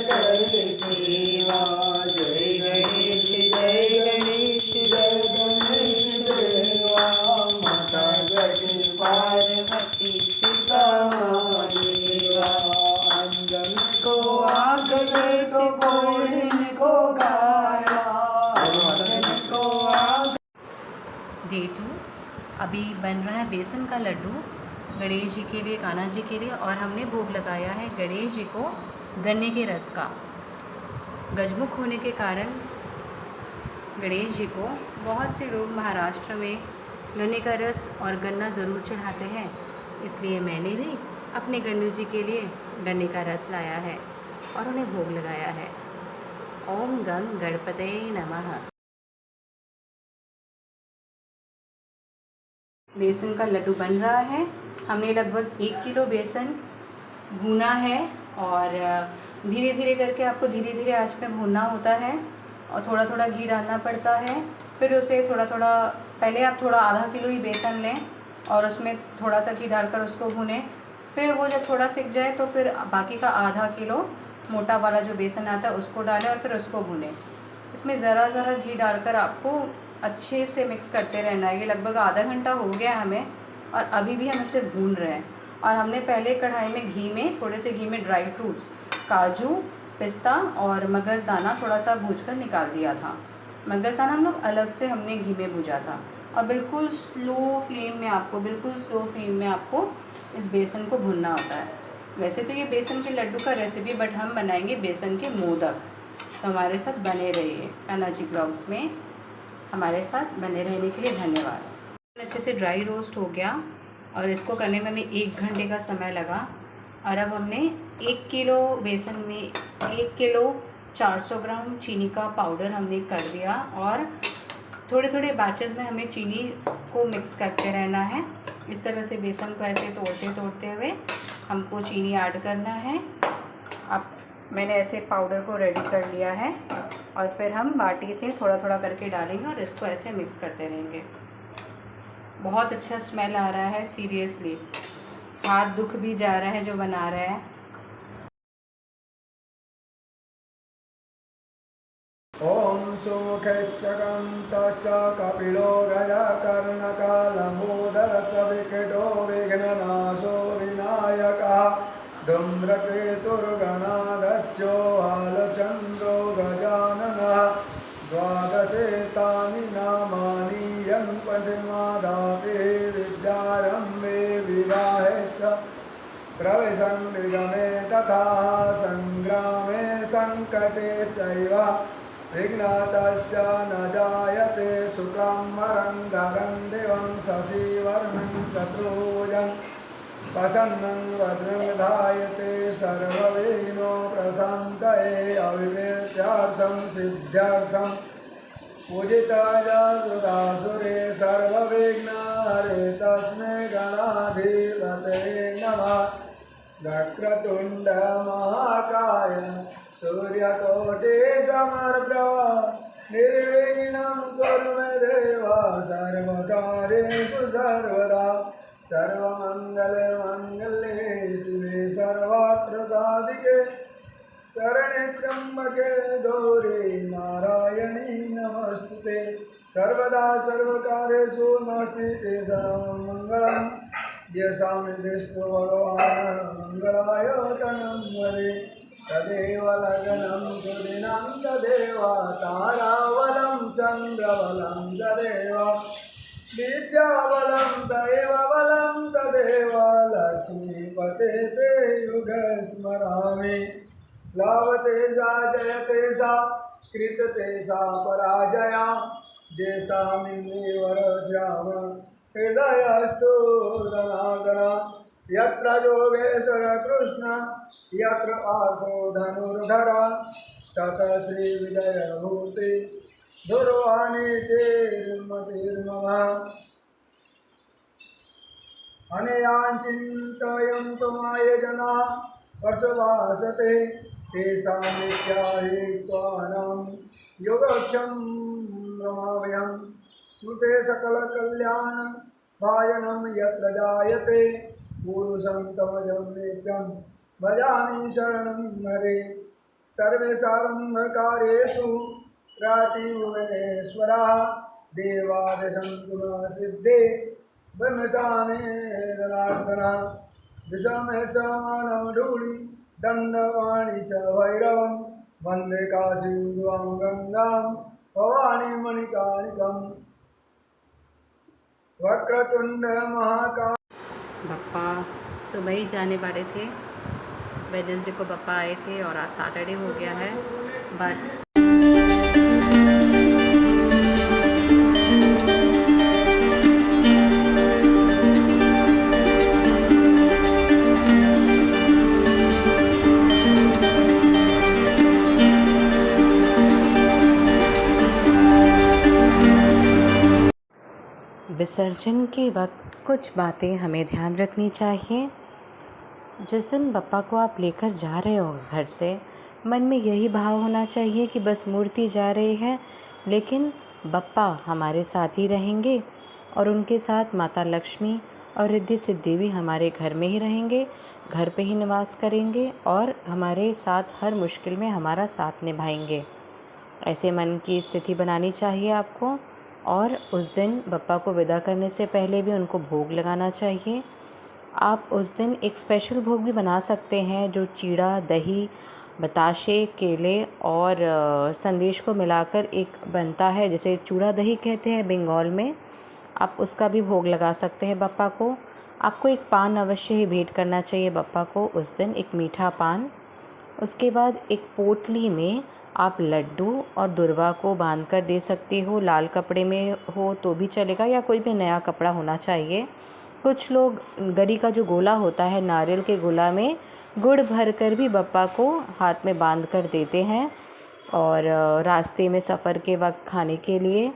करे सेवा। जय गणेश जय गणेश जय गणेश देवा। माता जगत पार्वती सीता महादेवा। अंजन को आग दे तो घोड़े को गाया। अंजन को आग। डे 2 अभी बन रहा है बेसन का लड्डू गणेश जी के लिए, कान्हा जी के लिए, और हमने भोग लगाया है गणेश जी को गन्ने के रस का। गजमुख होने के कारण गणेश जी को बहुत से लोग महाराष्ट्र में गन्ने का रस और गन्ना ज़रूर चढ़ाते हैं, इसलिए मैंने भी अपने गन्नू जी के लिए गन्ने का रस लाया है और उन्हें भोग लगाया है। ओम गंग गणपते नमः। बेसन का लड्डू बन रहा है। हमने लगभग 1 किलो बेसन भूना है और धीरे धीरे करके आपको धीरे धीरे आंच पे भूनना होता है और थोड़ा थोड़ा घी डालना पड़ता है। फिर उसे थोड़ा थोड़ा, पहले आप थोड़ा आधा किलो ही बेसन लें और उसमें थोड़ा सा घी डालकर उसको भूनें। फिर वो जब थोड़ा सिक जाए तो फिर बाकी का आधा किलो मोटा वाला जो बेसन आता है उसको डालें और फिर उसको भूनें। इसमें ज़रा ज़रा घी डालकर आपको अच्छे से मिक्स करते रहना है। ये लगभग आधा घंटा हो गया हमें और अभी भी हम इसे भून रहे हैं। और हमने पहले कढ़ाई में घी में, थोड़े से घी में ड्राई फ्रूट्स, काजू, पिस्ता और मगज़दाना थोड़ा सा भूनकर निकाल दिया था। मगज़दाना हम लोग अलग से हमने घी में भूजा था। और बिल्कुल स्लो फ्लेम में आपको इस बेसन को भूनना होता है। वैसे तो ये बेसन के लड्डू का रेसिपी, बट हम बनाएंगे बेसन के मोदक। तो हमारे साथ बने रहिए। कान्हा जी ब्लॉग्स में हमारे साथ बने रहने के लिए धन्यवाद। अच्छे से ड्राई रोस्ट हो गया और इसको करने में हमें 1 घंटे का समय लगा। और अब हमने 1 किलो बेसन में 1 किलो 400 ग्राम चीनी का पाउडर हमने कर दिया और थोड़े थोड़े बैचेस में हमें चीनी को मिक्स करते रहना है। इस तरह से बेसन को ऐसे तोड़ते हुए हमको चीनी ऐड करना है। अब मैंने ऐसे पाउडर को रेडी कर लिया है और फिर हम बाटी से थोड़ा थोड़ा करके डालेंगे और इसको ऐसे मिक्स करते रहेंगे। बहुत अच्छा स्मेल आ रहा है, सीरियसली हाथ दुख भी जा रहा है जो बना रहा है। ओम सुमुखेश्वरन्तश्च कपिलो गजकर्णकलम्बोदर च विकटो विघ्ननाशो विनायकः धूम्रकेतुर्गणाध्यक्षो हालचन्द्रो गजाननः। द्वादशेतानि नामानि यं पठिमादापि विद्यारम्भे विवाहे च प्रवेशं विगमे तथा संग्रामे संकटे चैव विघ्नतस्य न जायते। सुखं वरं धरं दिवं शशिवर्णं चतुर्भुजं प्रसन्नं भद्रं ध्यायते सर्वविघ्नो प्रशान्तये। अविवेक्यार्थं सिद्ध्यर्थं पूजिताय सुरासुरे सर्वविघ्नहरे तस्मै गणाधिपतये नमः। वक्रतुण्ड महाकाय सूर्यकोटिसमप्रभ निर्विघ्नं कुरु मे देव सर्वकार्येषु सर्वदा। सर्वमङ्गलमाङ्गल्ये शिवे सर्वात्र साधिके शरणे त्र्यंबके गौरी नारायणी नमस्तुते। सर्वदा सर्वकार्येषु नमस्ते सर्वमङ्गलं। येषां विष्णु भगवान् मङ्गलाय तनं वदे। तदेव लग्नं सुदिनं तदेव ताराबलं चन्द्रबलं तदेव विद्याबलं तदेव बलं तदेव लक्ष्मीपते ते युगे स्मरामि। लाभते सा जयते सा कृतते सा पराजया। जैसामिन्नीवरस्याम हृदयस्तु धनागना। यत्र योगेश्वर कृष्ण यत्र पार्थो धनुर्धरा। ततः श्रीविजयभूति दुर्वाणीतिर्मतिर्मम। अनयां चिन्तयन्तु माये जना वर्षवासते। तेषां नित्याहित्वानां योगक्षं रमाभ्यं। श्रुते सकलकल्याण भाजनं यत्र जायते। पुरुषं तमजं नित्यं भजामि शरणं हरे। सर्वेषां कार्येषु रातिभुवनेश्वरः देवादशन्तु न सिद्धे ब्रह्मसामे जनार्दनः दिशमे समानमधूलि दण्डवाणि च भैरवं वन्दे काशीं गङ्गां भवानी मणिकार्णिकम् वक्रतुंड महाकाल। बप्पा सुबह ही जाने वाले थे, वेडनेसडे को बप्पा आए थे और आज सैटरडे हो गया है। बट विसर्जन के वक्त कुछ बातें हमें ध्यान रखनी चाहिए। जिस दिन बप्पा को आप लेकर जा रहे हो घर से, मन में यही भाव होना चाहिए कि बस मूर्ति जा रही है, लेकिन बप्पा हमारे साथ ही रहेंगे और उनके साथ माता लक्ष्मी और रिद्धि सिद्धि भी हमारे घर में ही रहेंगे, घर पे ही निवास करेंगे और हमारे साथ हर मुश्किल में हमारा साथ निभाएंगे। ऐसे मन की स्थिति बनानी चाहिए आपको। और उस दिन बप्पा को विदा करने से पहले भी उनको भोग लगाना चाहिए। आप उस दिन एक स्पेशल भोग भी बना सकते हैं जो चीड़ा, दही, बताशे, केले और संदेश को मिलाकर एक बनता है, जिसे चूड़ा दही कहते हैं बंगाल में। आप उसका भी भोग लगा सकते हैं बप्पा को। आपको एक पान अवश्य ही भेंट करना चाहिए बप्पा को उस दिन, एक मीठा पान। उसके बाद एक पोटली में आप लड्डू और दुर्वा को बांध कर दे सकते हो। लाल कपड़े में हो तो भी चलेगा या कोई भी नया कपड़ा होना चाहिए। कुछ लोग गरी का जो गोला होता है, नारियल के गोला में गुड़ भर कर भी बप्पा को हाथ में बांध कर देते हैं और रास्ते में सफ़र के वक्त खाने के लिए।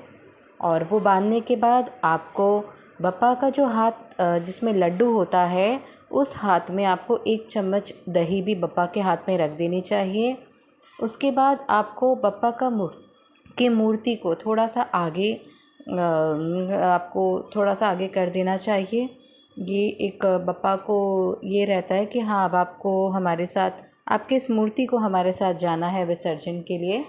और वो बांधने के बाद आपको बप्पा का जो हाथ जिसमें लड्डू होता है, उस हाथ में आपको 1 चम्मच दही भी बप्पा के हाथ में रख देनी चाहिए। उसके बाद आपको बप्पा की मूर्ति को थोड़ा सा आगे कर देना चाहिए। ये एक बप्पा को ये रहता है कि हाँ, अब आपको हमारे साथ, आपके इस मूर्ति को हमारे साथ जाना है विसर्जन के लिए,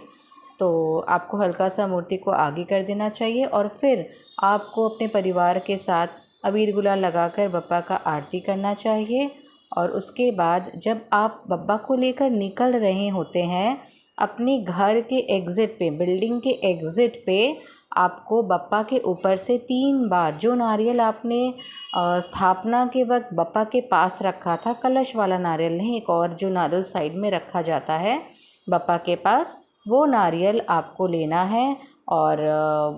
तो आपको हल्का सा मूर्ति को आगे कर देना चाहिए। और फिर आपको अपने परिवार के साथ अबीर गुलाल लगाकर बप्पा का आरती करना चाहिए। और उसके बाद जब आप बप्पा को लेकर निकल रहे होते हैं, अपने घर के एग्ज़िट पे, बिल्डिंग के एग्ज़िट पे आपको बप्पा के ऊपर से 3 बार जो नारियल आपने स्थापना के वक्त बप्पा के पास रखा था, कलश वाला नारियल नहीं, एक और जो नारियल साइड में रखा जाता है बप्पा के पास, वो नारियल आपको लेना है और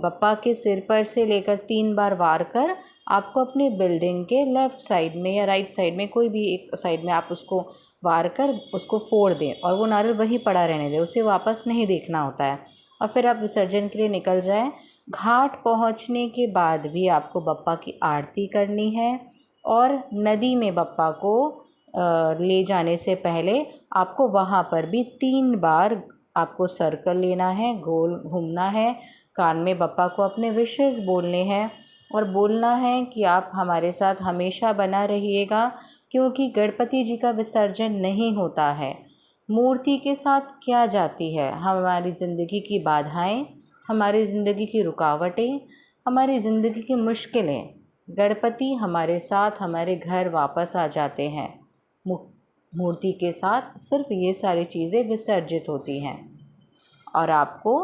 बप्पा के सिर पर से लेकर 3 बार वार कर आपको अपनी बिल्डिंग के लेफ़्ट साइड में या राइट साइड में, कोई भी एक साइड में आप उसको वार कर उसको फोड़ दें और वो नारियल वहीं पड़ा रहने दें, उसे वापस नहीं देखना होता है। और फिर आप विसर्जन के लिए निकल जाएं। घाट पहुंचने के बाद भी आपको बप्पा की आरती करनी है और नदी में बप्पा को ले जाने से पहले आपको वहाँ पर भी 3 बार आपको सर्कल लेना है, गोल घूमना है, कान में बप्पा को अपने विशेस बोलने हैं और बोलना है कि आप हमारे साथ हमेशा बना रहिएगा, क्योंकि गणपति जी का विसर्जन नहीं होता है, मूर्ति के साथ क्या जाती है हमारी ज़िंदगी की बाधाएं, हमारी ज़िंदगी की रुकावटें, हमारी ज़िंदगी की मुश्किलें। गणपति हमारे साथ हमारे घर वापस आ जाते हैं, मूर्ति के साथ सिर्फ ये सारी चीज़ें विसर्जित होती हैं। और आपको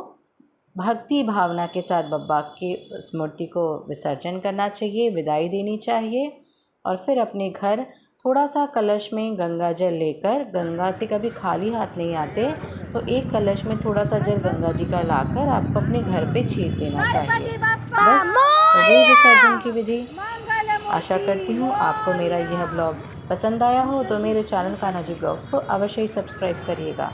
भक्ति भावना के साथ बप्पा की उस मूर्ति को विसर्जन करना चाहिए, विदाई देनी चाहिए और फिर अपने घर थोड़ा सा कलश में गंगा जल लेकर, गंगा से कभी खाली हाथ नहीं आते, तो एक कलश में थोड़ा सा जल गंगा जी का लाकर आपको अपने घर पे छीट देना चाहिए। बस वही विसर्जन की विधि। आशा करती हूँ आपको मेरा यह ब्लॉग पसंद आया हो, तो मेरे चैनल कान्हा जी ब्लॉग्स को अवश्य ही सब्सक्राइब करिएगा।